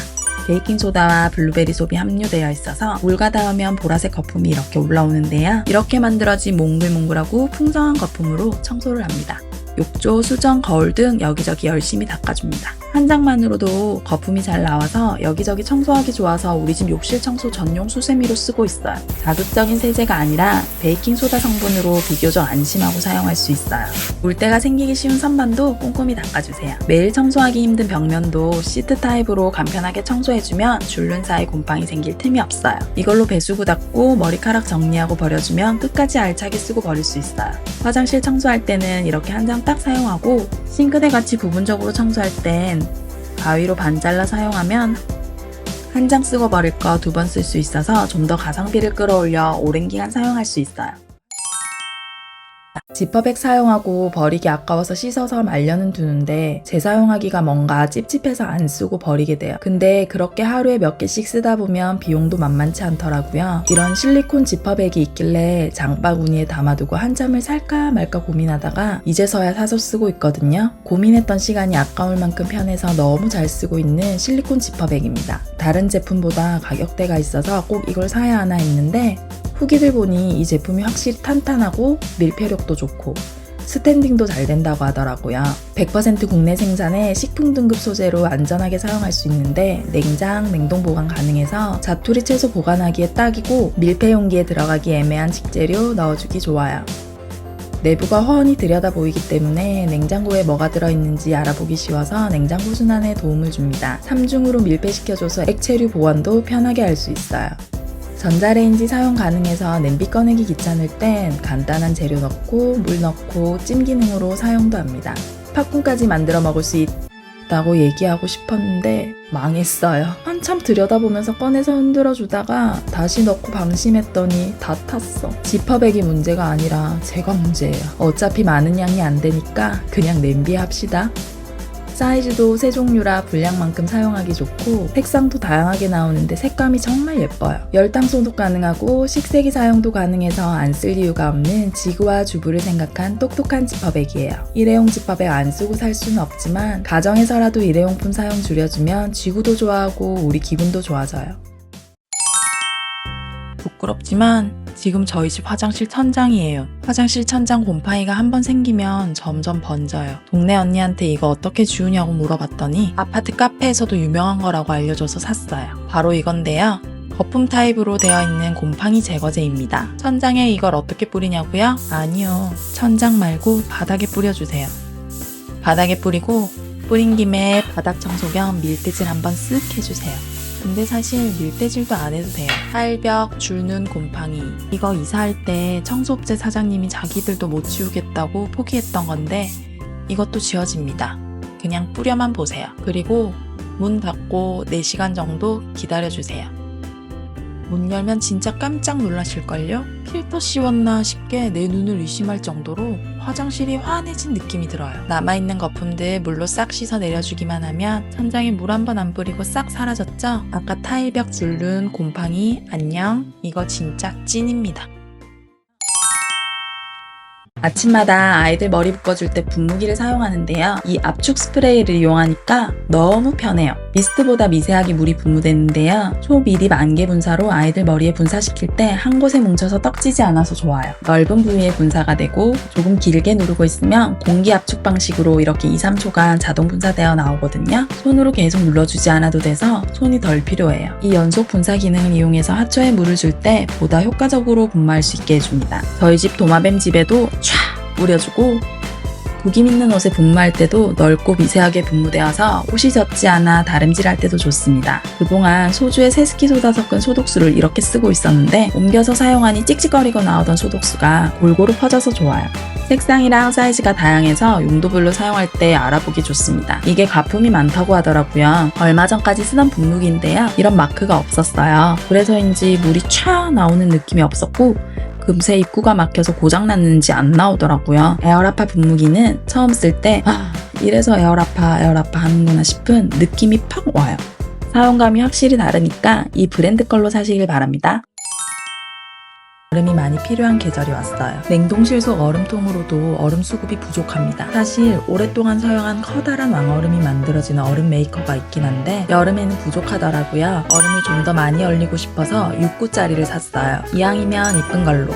S1: 베이킹소다와 블루베리 솝이 함유되어 있어서 물과 닿으면 보라색 거품이 이렇게 올라오는데요. 이렇게 만들어진 몽글몽글하고 풍성한 거품으로 청소를 합니다. 욕조, 수전, 거울 등 여기저기 열심히 닦아줍니다. 한 장만으로도 거품이 잘 나와서 여기저기 청소하기 좋아서 우리 집 욕실 청소 전용 수세미로 쓰고 있어요. 자극적인 세제가 아니라 베이킹소다 성분으로 비교적 안심하고 사용할 수 있어요. 물때가 생기기 쉬운 선반도 꼼꼼히 닦아주세요. 매일 청소하기 힘든 벽면도 시트 타입으로 간편하게 청소해주면 줄눈 사이 곰팡이 생길 틈이 없어요. 이걸로 배수구 닦고 머리카락 정리하고 버려주면 끝까지 알차게 쓰고 버릴 수 있어요. 화장실 청소할 때는 이렇게 한 장 딱 사용하고 싱크대 같이 부분적으로 청소할 땐 가위로 반 잘라 사용하면 한 장 쓰고 버릴 거 2번 쓸 수 있어서 좀 더 가성비를 끌어올려 오랜 기간 사용할 수 있어요. 지퍼백 사용하고 버리기 아까워서 씻어서 말려는 두는데 재사용하기가 뭔가 찝찝해서 안 쓰고 버리게 돼요. 근데 그렇게 하루에 몇 개씩 쓰다 보면 비용도 만만치 않더라고요. 이런 실리콘 지퍼백이 있길래 장바구니에 담아두고 한참을 살까 말까 고민하다가 이제서야 사서 쓰고 있거든요. 고민했던 시간이 아까울 만큼 편해서 너무 잘 쓰고 있는 실리콘 지퍼백입니다. 다른 제품보다 가격대가 있어서 꼭 이걸 사야 하나 했는데 후기들 보니 이 제품이 확실히 탄탄하고 밀폐력도 좋고 스탠딩도 잘 된다고 하더라고요. 100% 국내 생산의 식품 등급 소재로 안전하게 사용할 수 있는데 냉장, 냉동 보관 가능해서 자투리 채소 보관하기에 딱이고 밀폐 용기에 들어가기 애매한 식재료 넣어주기 좋아요. 내부가 훤히 들여다 보이기 때문에 냉장고에 뭐가 들어있는지 알아보기 쉬워서 냉장고 순환에 도움을 줍니다. 3중으로 밀폐시켜줘서 액체류 보관도 편하게 할 수 있어요. 전자레인지 사용 가능해서 냄비 꺼내기 귀찮을 땐 간단한 재료 넣고 물 넣고 찜 기능으로 사용도 합니다. 팝콘까지 만들어 먹을 수 있다고 얘기하고 싶었는데 망했어요. 한참 들여다보면서 꺼내서 흔들어 주다가 다시 넣고 방심했더니 다 탔어. 지퍼백이 문제가 아니라 제가 문제예요. 어차피 많은 양이 안 되니까 그냥 냄비에 합시다. 사이즈도 세 종류라 분량만큼 사용하기 좋고 색상도 다양하게 나오는데 색감이 정말 예뻐요. 열탕 소독 가능하고 식세기 사용도 가능해서 안 쓸 이유가 없는 지구와 주부를 생각한 똑똑한 지퍼백이에요. 일회용 지퍼백 안 쓰고 살 수는 없지만 가정에서라도 일회용품 사용 줄여주면 지구도 좋아하고 우리 기분도 좋아져요. 부끄럽지만 지금 저희 집 화장실 천장이에요. 화장실 천장 곰팡이가 한번 생기면 점점 번져요. 동네 언니한테 이거 어떻게 지우냐고 물어봤더니 아파트 카페에서도 유명한 거라고 알려줘서 샀어요. 바로 이건데요. 거품 타입으로 되어 있는 곰팡이 제거제입니다. 천장에 이걸 어떻게 뿌리냐고요? 아니요. 천장 말고 바닥에 뿌려주세요. 바닥에 뿌리고 뿌린 김에 바닥 청소 겸 밀대질 한번 쓱 해주세요. 근데 사실 밀대질도 안 해도 돼요. 타일벽, 줄눈, 곰팡이. 이거 이사할 때 청소업체 사장님이 자기들도 못 지우겠다고 포기했던 건데 이것도 지워집니다. 그냥 뿌려만 보세요. 그리고 문 닫고 4시간 정도 기다려주세요. 문 열면 진짜 깜짝 놀라실걸요? 필터 씌웠나 싶게 내 눈을 의심할 정도로 화장실이 환해진 느낌이 들어요. 남아있는 거품들 물로 싹 씻어 내려주기만 하면 천장에 물 한 번 안 뿌리고 싹 사라졌죠? 아까 타일벽 줄눈 곰팡이 안녕. 이거 진짜 찐입니다. 아침마다 아이들 머리 묶어줄 때 분무기를 사용하는데요. 이 압축 스프레이를 이용하니까 너무 편해요. 미스트보다 미세하게 물이 분무되는데요. 초미립 안개 분사로 아이들 머리에 분사시킬 때 한 곳에 뭉쳐서 떡지지 않아서 좋아요. 넓은 부위에 분사가 되고 조금 길게 누르고 있으면 공기 압축 방식으로 이렇게 2-3초간 자동 분사되어 나오거든요. 손으로 계속 눌러주지 않아도 돼서 손이 덜 필요해요. 이 연속 분사 기능을 이용해서 하초에 물을 줄 때 보다 효과적으로 분무할 수 있게 해줍니다. 저희 집 도마뱀 집에도 촤 뿌려주고 구김 있는 옷에 분무할 때도 넓고 미세하게 분무되어서 옷이 젖지 않아 다림질할 때도 좋습니다. 그동안 소주에 세스키소다 섞은 소독수를 이렇게 쓰고 있었는데 옮겨서 사용하니 찍찍거리고 나오던 소독수가 골고루 퍼져서 좋아요. 색상이랑 사이즈가 다양해서 용도별로 사용할 때 알아보기 좋습니다. 이게 가품이 많다고 하더라고요. 얼마 전까지 쓰던 분무기인데요. 이런 마크가 없었어요. 그래서인지 물이 촤 나오는 느낌이 없었고 금세 입구가 막혀서 고장났는지 안 나오더라고요. 에어라파 분무기는 처음 쓸 때 이래서 에어라파 하는구나 싶은 느낌이 팍 와요. 사용감이 확실히 다르니까 이 브랜드 걸로 사시길 바랍니다. 얼음이 많이 필요한 계절이 왔어요. 냉동실 속 얼음통으로도 얼음 수급이 부족합니다. 사실 오랫동안 사용한 커다란 왕얼음이 만들어지는 얼음 메이커가 있긴 한데 여름에는 부족하더라고요. 얼음을 좀 더 많이 얼리고 싶어서 6구짜리를 샀어요. 이왕이면 이쁜 걸로.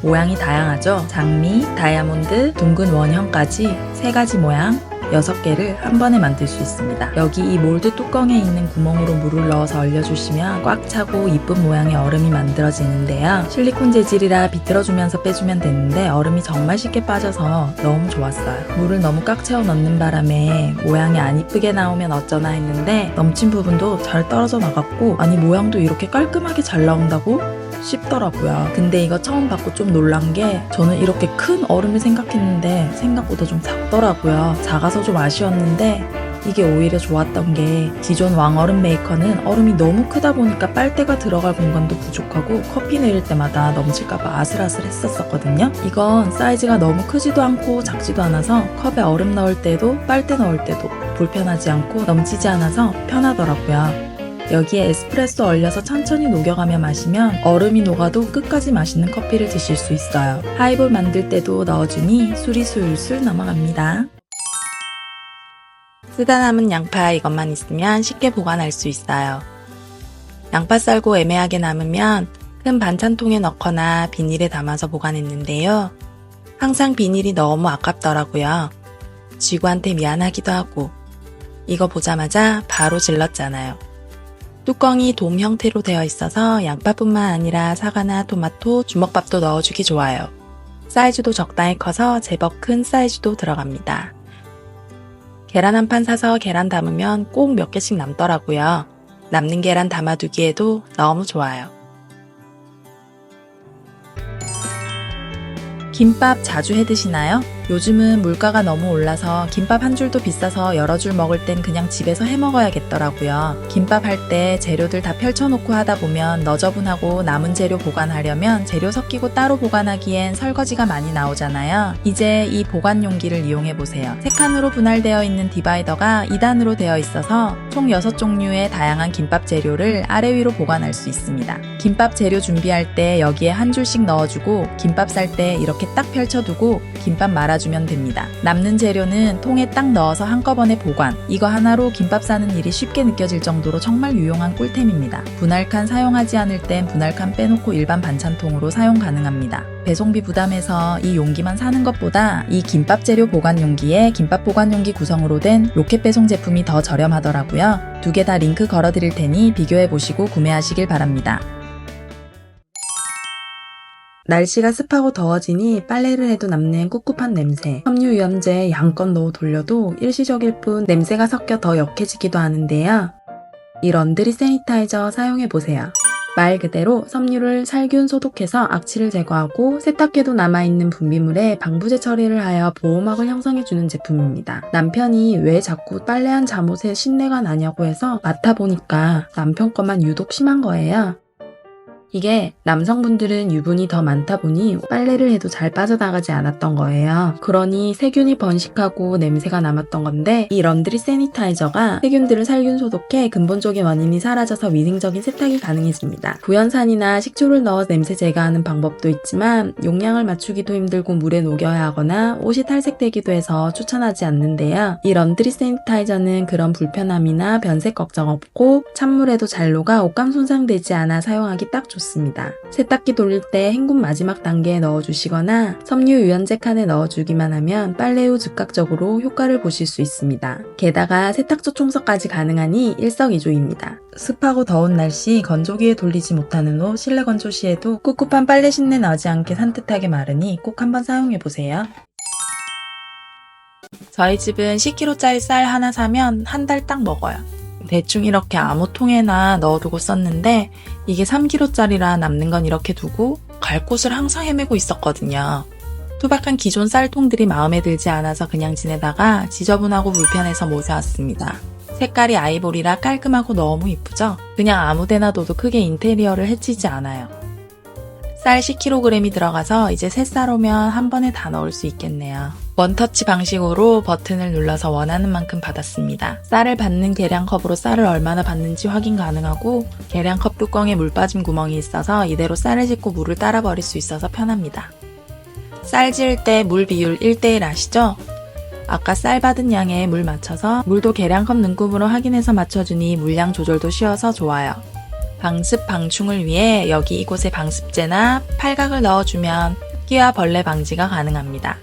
S1: 모양이 다양하죠? 장미, 다이아몬드, 둥근 원형까지 3가지 모양 6개를 한 번에 만들 수 있습니다. 여기 이 몰드 뚜껑에 있는 구멍으로 물을 넣어서 얼려주시면 꽉 차고 이쁜 모양의 얼음이 만들어지는데요. 실리콘 재질이라 비틀어주면서 빼주면 되는데 얼음이 정말 쉽게 빠져서 너무 좋았어요. 물을 너무 꽉 채워 넣는 바람에 모양이 안 이쁘게 나오면 어쩌나 했는데 넘친 부분도 잘 떨어져 나갔고 아니 모양도 이렇게 깔끔하게 잘 나온다고? 싶더라고요. 근데 이거 처음 받고 좀 놀란 게 저는 이렇게 큰 얼음을 생각했는데 생각보다 좀 작더라고요. 작아서 좀 아쉬웠는데 이게 오히려 좋았던 게 기존 왕얼음 메이커는 얼음이 너무 크다 보니까 빨대가 들어갈 공간도 부족하고 커피 내릴 때마다 넘칠까봐 아슬아슬했었거든요. 이건 사이즈가 너무 크지도 않고 작지도 않아서 컵에 얼음 넣을 때도 빨대 넣을 때도 불편하지 않고 넘치지 않아서 편하더라고요. 여기에 에스프레소 얼려서 천천히 녹여가며 마시면 얼음이 녹아도 끝까지 맛있는 커피를 드실 수 있어요. 하이볼 만들 때도 넣어주니 술이 술술 넘어갑니다. 쓰다 남은 양파 이것만 있으면 쉽게 보관할 수 있어요. 양파 썰고 애매하게 남으면 큰 반찬통에 넣거나 비닐에 담아서 보관했는데요. 항상 비닐이 너무 아깝더라고요. 지구한테 미안하기도 하고 이거 보자마자 바로 질렀잖아요. 뚜껑이 돔 형태로 되어 있어서 양파뿐만 아니라 사과나 토마토, 주먹밥도 넣어주기 좋아요. 사이즈도 적당히 커서 제법 큰 사이즈도 들어갑니다. 계란 한 판 사서 계란 담으면 꼭 몇 개씩 남더라고요. 남는 계란 담아두기에도 너무 좋아요. 김밥 자주 해 드시나요? 요즘은 물가가 너무 올라서 김밥 한 줄도 비싸서 여러 줄 먹을 땐 그냥 집에서 해 먹어야겠더라고요. 김밥 할 때 재료들 다 펼쳐놓고 하다 보면 너저분하고 남은 재료 보관하려면 재료 섞이고 따로 보관하기엔 설거지가 많이 나오잖아요. 이제 이 보관 용기를 이용해보세요. 3칸으로 분할되어 있는 디바이더가 2단으로 되어 있어서 총 6종류의 다양한 김밥 재료를 아래 위로 보관할 수 있습니다. 김밥 재료 준비할 때 여기에 한 줄씩 넣어주고 김밥 쌀 때 이렇게 딱 펼쳐두고 김밥 말아주면 됩니다. 남는 재료는 통에 딱 넣어서 한꺼번에 보관. 이거 하나로 김밥 싸는 일이 쉽게 느껴질 정도로 정말 유용한 꿀템입니다. 분할칸 사용하지 않을 땐 분할칸 빼놓고 일반 반찬통으로 사용 가능합니다. 배송비 부담해서 이 용기만 사는 것보다 이 김밥 재료 보관 용기에 김밥 보관 용기 구성으로 된 로켓 배송 제품이 더 저렴하더라고요. 2개 다 링크 걸어드릴 테니 비교해보시고 구매하시길 바랍니다. 날씨가 습하고 더워지니 빨래를 해도 남는 꿉꿉한 냄새. 섬유유연제 양껏 넣어 돌려도 일시적일 뿐 냄새가 섞여 더 역해지기도 하는데요. 이 런드리 세니타이저 사용해보세요. 말 그대로 섬유를 살균 소독해서 악취를 제거하고 세탁기에도 남아있는 분비물에 방부제 처리를 하여 보호막을 형성해주는 제품입니다. 남편이 왜 자꾸 빨래한 잠옷에 신내가 나냐고 해서 맡아보니까 남편 거만 유독 심한 거예요. 이게 남성분들은 유분이 더 많다 보니 빨래를 해도 잘 빠져나가지 않았던 거예요. 그러니 세균이 번식하고 냄새가 남았던 건데 이 런드리 세니타이저가 세균들을 살균 소독해 근본적인 원인이 사라져서 위생적인 세탁이 가능해집니다. 구연산이나 식초를 넣어 냄새 제거하는 방법도 있지만 용량을 맞추기도 힘들고 물에 녹여야 하거나 옷이 탈색되기도 해서 추천하지 않는데요. 이 런드리 세니타이저는 그런 불편함이나 변색 걱정 없고 찬물에도 잘 녹아 옷감 손상되지 않아 사용하기 딱 좋습니다. 세탁기 돌릴 때 헹군 마지막 단계에 넣어주시거나 섬유 유연제 칸에 넣어주기만 하면 빨래 후 즉각적으로 효과를 보실 수 있습니다. 게다가 세탁조 청소까지 가능하니 일석이조입니다. 습하고 더운 날씨 건조기에 돌리지 못하는 옷 실내 건조 시에도 꿉꿉한 빨래 신내 나지 않게 산뜻하게 마르니 꼭 한번 사용해보세요. 저희 집은 10kg짜리 쌀 하나 사면 한 달 딱 먹어요. 대충 이렇게 아무 통에나 넣어두고 썼는데 이게 3kg짜리라 남는 건 이렇게 두고 갈 곳을 항상 헤매고 있었거든요. 투박한 기존 쌀통들이 마음에 들지 않아서 그냥 지내다가 지저분하고 불편해서 모셔왔습니다. 색깔이 아이보리라 깔끔하고 너무 이쁘죠? 그냥 아무데나 둬도 크게 인테리어를 해치지 않아요. 쌀 10kg이 들어가서 이제 새 쌀 오면 한 번에 다 넣을 수 있겠네요. 원터치 방식으로 버튼을 눌러서 원하는 만큼 받았습니다. 쌀을 받는 계량컵으로 쌀을 얼마나 받는지 확인 가능하고 계량컵 뚜껑에 물 빠짐 구멍이 있어서 이대로 쌀을 싣고 물을 따라 버릴 수 있어서 편합니다. 쌀 지을 때 물 비율 1:1 아시죠? 아까 쌀 받은 양에 물 맞춰서 물도 계량컵 눈금으로 확인해서 맞춰주니 물량 조절도 쉬워서 좋아요. 방습 방충을 위해 여기 이곳에 방습제나 팔각을 넣어주면 습기와 벌레 방지가 가능합니다.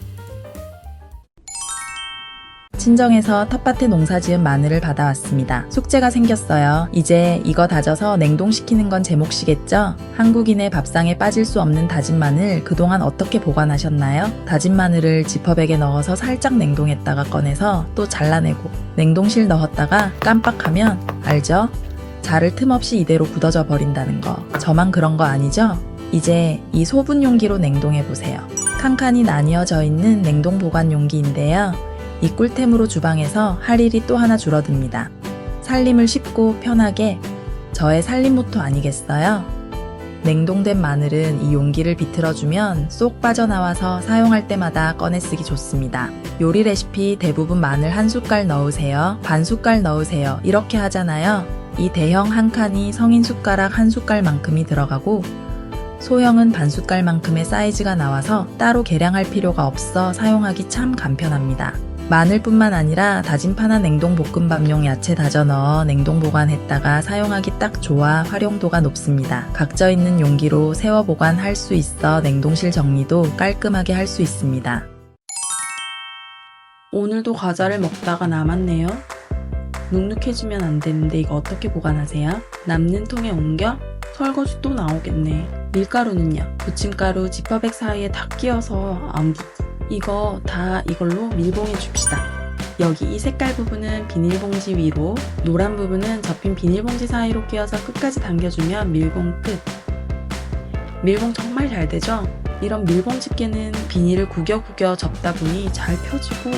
S1: 친정에서 텃밭에 농사지은 마늘을 받아왔습니다. 숙제가 생겼어요. 이제 이거 다져서 냉동시키는 건 제 몫이겠죠? 한국인의 밥상에 빠질 수 없는 다진 마늘 그동안 어떻게 보관하셨나요? 다진 마늘을 지퍼백에 넣어서 살짝 냉동했다가 꺼내서 또 잘라내고 냉동실 넣었다가 깜빡하면 알죠? 자를 틈 없이 이대로 굳어져 버린다는 거. 저만 그런 거 아니죠? 이제 이 소분 용기로 냉동해보세요. 칸칸이 나뉘어져 있는 냉동 보관 용기인데요. 이 꿀템으로 주방에서 할 일이 또 하나 줄어듭니다. 살림을 쉽고 편하게, 저의 살림 모토 아니겠어요? 냉동된 마늘은 이 용기를 비틀어주면 쏙 빠져나와서 사용할 때마다 꺼내 쓰기 좋습니다. 요리 레시피 대부분 마늘 한 숟갈 넣으세요, 반 숟갈 넣으세요 이렇게 하잖아요. 이 대형 한 칸이 성인 숟가락 한 숟갈만큼이 들어가고 소형은 반 숟갈만큼의 사이즈가 나와서 따로 계량할 필요가 없어 사용하기 참 간편합니다. 마늘뿐만 아니라 다진 파나 냉동 볶음밥용 야채 다져 넣어 냉동 보관했다가 사용하기 딱 좋아 활용도가 높습니다. 각져 있는 용기로 세워 보관할 수 있어 냉동실 정리도 깔끔하게 할 수 있습니다. 오늘도 과자를 먹다가 남았네요. 눅눅해지면 안 되는데 이거 어떻게 보관하세요? 남는 통에 옮겨? 설거지 또 나오겠네. 밀가루는요? 부침가루 지퍼백 사이에 다 끼어서 안 붙고. 이거 다 이걸로 밀봉해 줍시다. 여기 이 색깔 부분은 비닐봉지 위로, 노란 부분은 접힌 비닐봉지 사이로 끼워서 끝까지 당겨주면 밀봉 끝. 밀봉 정말 잘 되죠? 이런 밀봉 집게는 비닐을 구겨구겨 접다 보니 잘 펴지고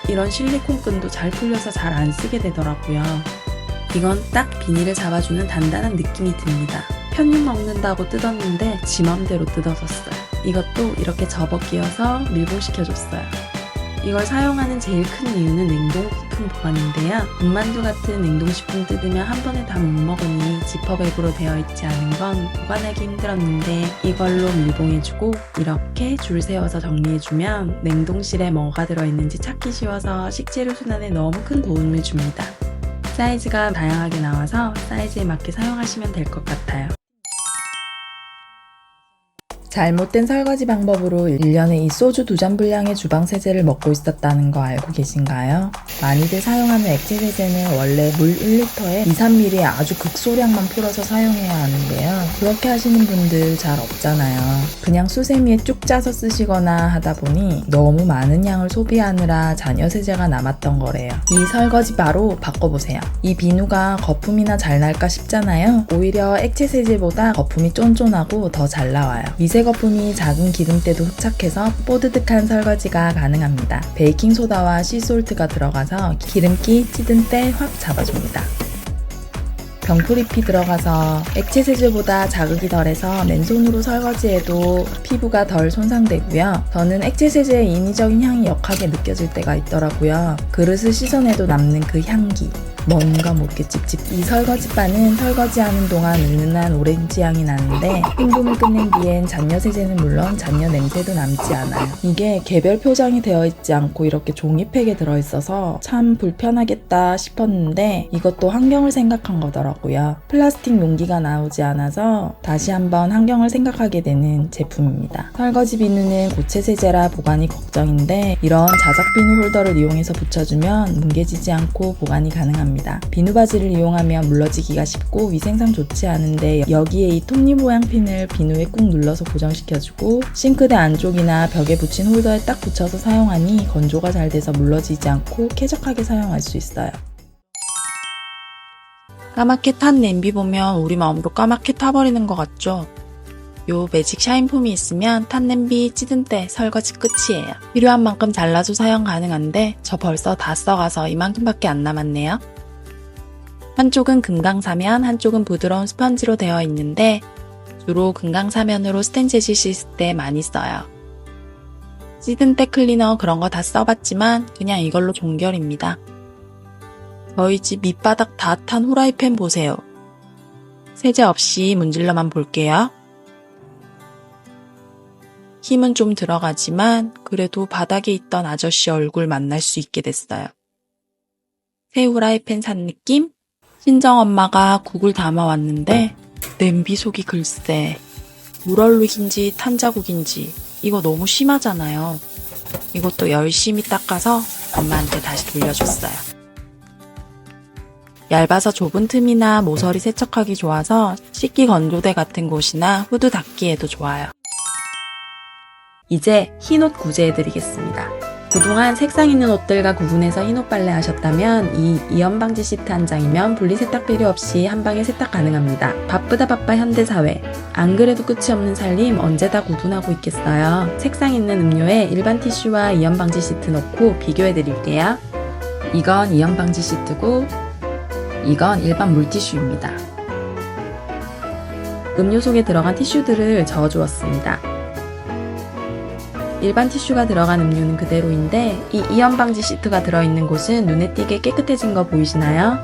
S1: 이런 실리콘 끈도 잘 풀려서 잘 안 쓰게 되더라고요. 이건 딱 비닐을 잡아주는 단단한 느낌이 듭니다. 편육 먹는다고 뜯었는데 지 맘대로 뜯어졌어요. 이것도 이렇게 접어 끼워서 밀봉시켜줬어요. 이걸 사용하는 제일 큰 이유는 냉동식품 보관인데요. 군만두 같은 냉동식품 뜯으면 한 번에 다 못 먹으니 지퍼백으로 되어 있지 않은 건 보관하기 힘들었는데 이걸로 밀봉해주고 이렇게 줄 세워서 정리해주면 냉동실에 뭐가 들어있는지 찾기 쉬워서 식재료 순환에 너무 큰 도움을 줍니다. 사이즈가 다양하게 나와서 사이즈에 맞게 사용하시면 될 것 같아요. 잘못된 설거지 방법으로 1년에 이 소주 2잔 분량의 주방 세제를 먹고 있었다는 거 알고 계신가요? 많이들 사용하는 액체 세제는 원래 물 1리터에 2-3ml의 아주 극소량만 풀어서 사용해야 하는데요. 그렇게 하시는 분들 잘 없잖아요. 그냥 수세미에 쭉 짜서 쓰시거나 하다 보니 너무 많은 양을 소비하느라 잔여 세제가 남았던 거래요. 이 설거지 바로 바꿔보세요. 이 비누가 거품이나 잘 날까 싶잖아요. 오히려 액체 세제보다 거품이 쫀쫀하고 더 잘 나와요. 미세 거품이 작은 기름때도 흡착해서 뽀드득한 설거지가 가능합니다. 베이킹소다와 시솔트가 들어가서 기름기, 찌든 때 확 잡아줍니다. 병풀잎이 들어가서 액체 세제보다 자극이 덜해서 맨손으로 설거지해도 피부가 덜 손상되고요. 저는 액체 세제의 인위적인 향이 역하게 느껴질 때가 있더라고요. 그릇을 씻어내도 남는 그 향기. 뭔가 모르게 찝찝. 이 설거지바는 설거지하는 동안 은은한 오렌지 향이 나는데 헹굼을 끝낸 뒤엔 잔여 세제는 물론 잔여 냄새도 남지 않아요. 이게 개별 표장이 되어 있지 않고 이렇게 종이팩에 들어있어서 참 불편하겠다 싶었는데 이것도 환경을 생각한 거더라고요. 플라스틱 용기가 나오지 않아서 다시 한번 환경을 생각하게 되는 제품입니다. 설거지 비누는 고체 세제라 보관이 걱정인데 이런 자작 비누 홀더를 이용해서 붙여주면 뭉개지지 않고 보관이 가능합니다. 비누 바지를 이용하면 물러지기가 쉽고 위생상 좋지 않은데 여기에 이 톱니 모양 핀을 비누에 꾹 눌러서 고정시켜주고 싱크대 안쪽이나 벽에 붙인 홀더에 딱 붙여서 사용하니 건조가 잘 돼서 물러지지 않고 쾌적하게 사용할 수 있어요. 까맣게 탄 냄비 보면 우리 마음도 까맣게 타버리는 것 같죠? 요 매직 샤인폼이 있으면 탄 냄비 찌든 때 설거지 끝이에요. 필요한 만큼 잘라서 사용 가능한데 저 벌써 다 써가서 이만큼밖에 안 남았네요. 한쪽은 금강사면, 한쪽은 부드러운 스펀지로 되어 있는데 주로 금강사면으로 스텐 재질 씻을 때 많이 써요. 찌든 때 클리너 그런 거 다 써봤지만 그냥 이걸로 종결입니다. 저희 집 밑바닥 다 탄 후라이팬 보세요. 세제 없이 문질러만 볼게요. 힘은 좀 들어가지만 그래도 바닥에 있던 아저씨 얼굴 만날 수 있게 됐어요. 새 후라이팬 산 느낌? 친정엄마가 국을 담아왔는데 냄비 속이 글쎄 물얼룩인지 탄자국인지 이거 너무 심하잖아요. 이것도 열심히 닦아서 엄마한테 다시 돌려줬어요. 얇아서 좁은 틈이나 모서리 세척하기 좋아서 식기 건조대 같은 곳이나 후드 닦기에도 좋아요. 이제 흰옷 구제해드리겠습니다. 그동안 색상 있는 옷들과 구분해서 흰옷 빨래 하셨다면 이 이염 방지 시트 한 장이면 분리 세탁 필요 없이 한 방에 세탁 가능합니다. 바쁘다 바빠 현대사회. 안 그래도 끝이 없는 살림 언제 다 구분하고 있겠어요. 색상 있는 음료에 일반 티슈와 이염 방지 시트 넣고 비교해 드릴게요. 이건 이염 방지 시트고 이건 일반 물티슈입니다. 음료 속에 들어간 티슈들을 저어 주었습니다. 일반 티슈가 들어간 음료는 그대로인데 이 이염 방지 시트가 들어있는 곳은 눈에 띄게 깨끗해진 거 보이시나요?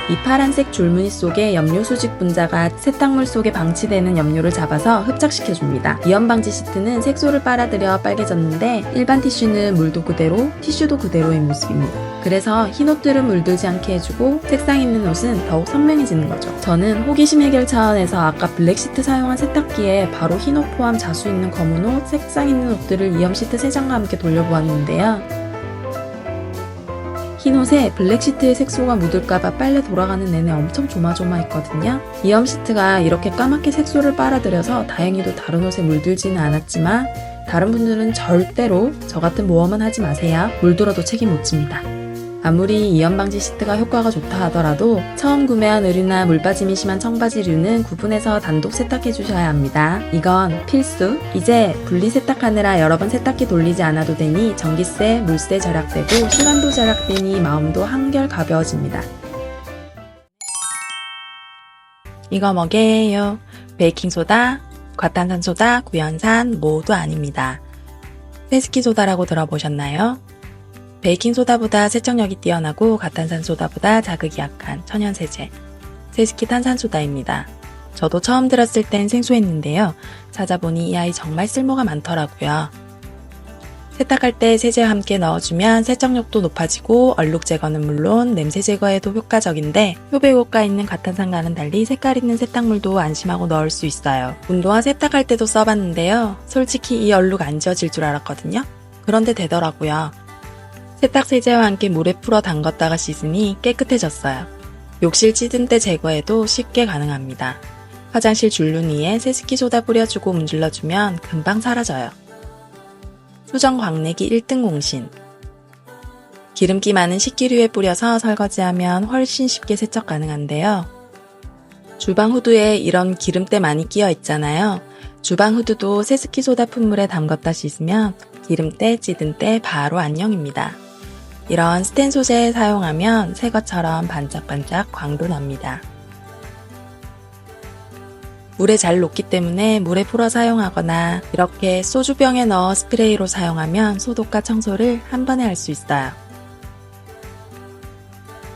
S1: 이 파란색 줄무늬 속에 염료 수직 분자가 세탁물 속에 방치되는 염료를 잡아서 흡착시켜줍니다. 이염 방지 시트는 색소를 빨아들여 빨개졌는데 일반 티슈는 물도 그대로, 티슈도 그대로의 모습입니다. 그래서 흰 옷들은 물들지 않게 해주고 색상 있는 옷은 더욱 선명해지는 거죠. 저는 호기심 해결 차원에서 아까 블랙 시트 사용한 세탁기에 바로 흰 옷 포함 자수 있는 검은 옷, 색상 있는 옷들을 이염 시트 3장과 함께 돌려보았는데요. 흰 옷에 블랙 시트의 색소가 묻을까봐 빨래 돌아가는 내내 엄청 조마조마했거든요. 이염 시트가 이렇게 까맣게 색소를 빨아들여서 다행히도 다른 옷에 물들지는 않았지만 다른 분들은 절대로 저 같은 모험은 하지 마세요. 물들어도 책임 못 집니다. 아무리 이염 방지 시트가 효과가 좋다 하더라도 처음 구매한 의류나 물 빠짐이 심한 청바지류는 구분해서 단독 세탁해 주셔야 합니다. 이건 필수! 이제 분리 세탁하느라 여러 번 세탁기 돌리지 않아도 되니 전기세, 물세 절약되고 시간도 절약되니 마음도 한결 가벼워집니다. 이거 뭐게요? 베이킹소다, 과탄산소다, 구연산 모두 아닙니다. 세스키소다라고 들어보셨나요? 베이킹소다보다 세척력이 뛰어나고 과탄산소다보다 자극이 약한 천연세제, 세스키 탄산소다입니다. 저도 처음 들었을 땐 생소했는데요. 찾아보니 이 아이 정말 쓸모가 많더라고요. 세탁할 때 세제와 함께 넣어주면 세척력도 높아지고 얼룩 제거는 물론 냄새 제거에도 효과적인데 효배효과 있는 과탄산과는 달리 색깔 있는 세탁물도 안심하고 넣을 수 있어요. 운동화 세탁할 때도 써봤는데요. 솔직히 이 얼룩 안 지워질 줄 알았거든요. 그런데 되더라고요. 세탁 세제와 함께 물에 풀어 담갔다가 씻으니 깨끗해졌어요. 욕실 찌든때 제거에도 쉽게 가능합니다. 화장실 줄눈이에 세스키 소다 뿌려주고 문질러주면 금방 사라져요. 수정 광내기 1등 공신. 기름기 많은 식기류에 뿌려서 설거지하면 훨씬 쉽게 세척 가능한데요. 주방 후드에 이런 기름때 많이 끼어 있잖아요. 주방 후드도 세스키 소다 푼물에 담갔다 씻으면 기름때, 찌든때 바로 안녕입니다. 이런 스텐 소재 사용하면 새 것처럼 반짝반짝 광도 납니다. 물에 잘 녹기 때문에 물에 풀어 사용하거나 이렇게 소주병에 넣어 스프레이로 사용하면 소독과 청소를 한 번에 할 수 있어요.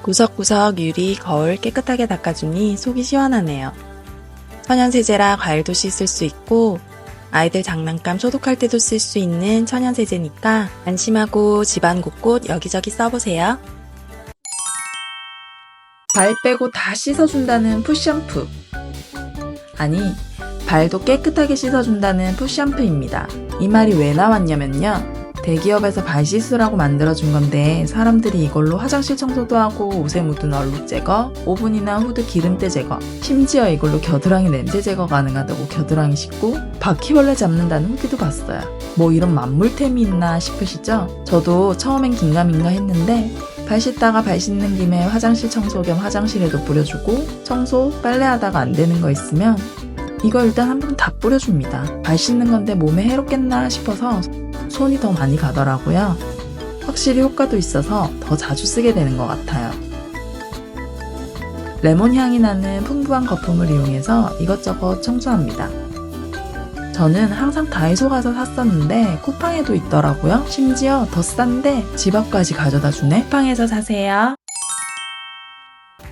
S1: 구석구석 유리, 거울 깨끗하게 닦아주니 속이 시원하네요. 천연세제라 과일도 씻을 수 있고 아이들 장난감 소독할 때도 쓸 수 있는 천연세제니까 안심하고 집안 곳곳 여기저기 써보세요. 발 빼고 다 씻어준다는 푸샴푸. 아니, 발도 깨끗하게 씻어준다는 푸샴푸입니다. 이 말이 왜 나왔냐면요. 대기업에서 발 씻으라고 만들어준 건데 사람들이 이걸로 화장실 청소도 하고 옷에 묻은 얼룩 제거, 오븐이나 후드 기름때 제거, 심지어 이걸로 겨드랑이 냄새 제거 가능하다고 겨드랑이 씻고 바퀴벌레 잡는다는 후기도 봤어요. 뭐 이런 만물템이 있나 싶으시죠? 저도 처음엔 긴가민가 했는데 발 씻다가 발 씻는 김에 화장실 청소 겸 화장실에도 뿌려주고 청소, 빨래하다가 안 되는 거 있으면 이거 일단 한번 다 뿌려줍니다. 발 씻는 건데 몸에 해롭겠나 싶어서 손이 더 많이 가더라고요. 확실히 효과도 있어서 더 자주 쓰게 되는 것 같아요. 레몬 향이 나는 풍부한 거품을 이용해서 이것저것 청소합니다. 저는 항상 다이소 가서 샀었는데 쿠팡에도 있더라고요. 심지어 더 싼데 집 앞까지 가져다 주네. 쿠팡에서 사세요.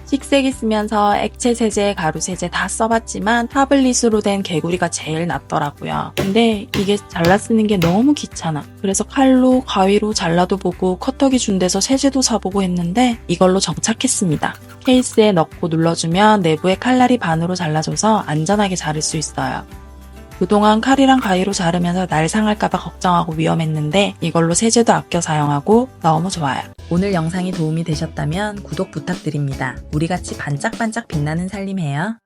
S1: 식세기 쓰면서 액체 세제, 가루 세제 다 써봤지만 타블릿으로 된 개구리가 제일 낫더라고요. 근데 이게 잘라 쓰는 게 너무 귀찮아. 그래서 칼로, 가위로 잘라도 보고 커터기 준 데서 세제도 사보고 했는데 이걸로 정착했습니다. 케이스에 넣고 눌러주면 내부에 칼날이 반으로 잘라줘서 안전하게 자를 수 있어요. 그동안 칼이랑 가위로 자르면서 날 상할까봐 걱정하고 위험했는데 이걸로 세제도 아껴 사용하고 너무 좋아요. 오늘 영상이 도움이 되셨다면 구독 부탁드립니다. 우리같이 반짝반짝 빛나는 살림해요.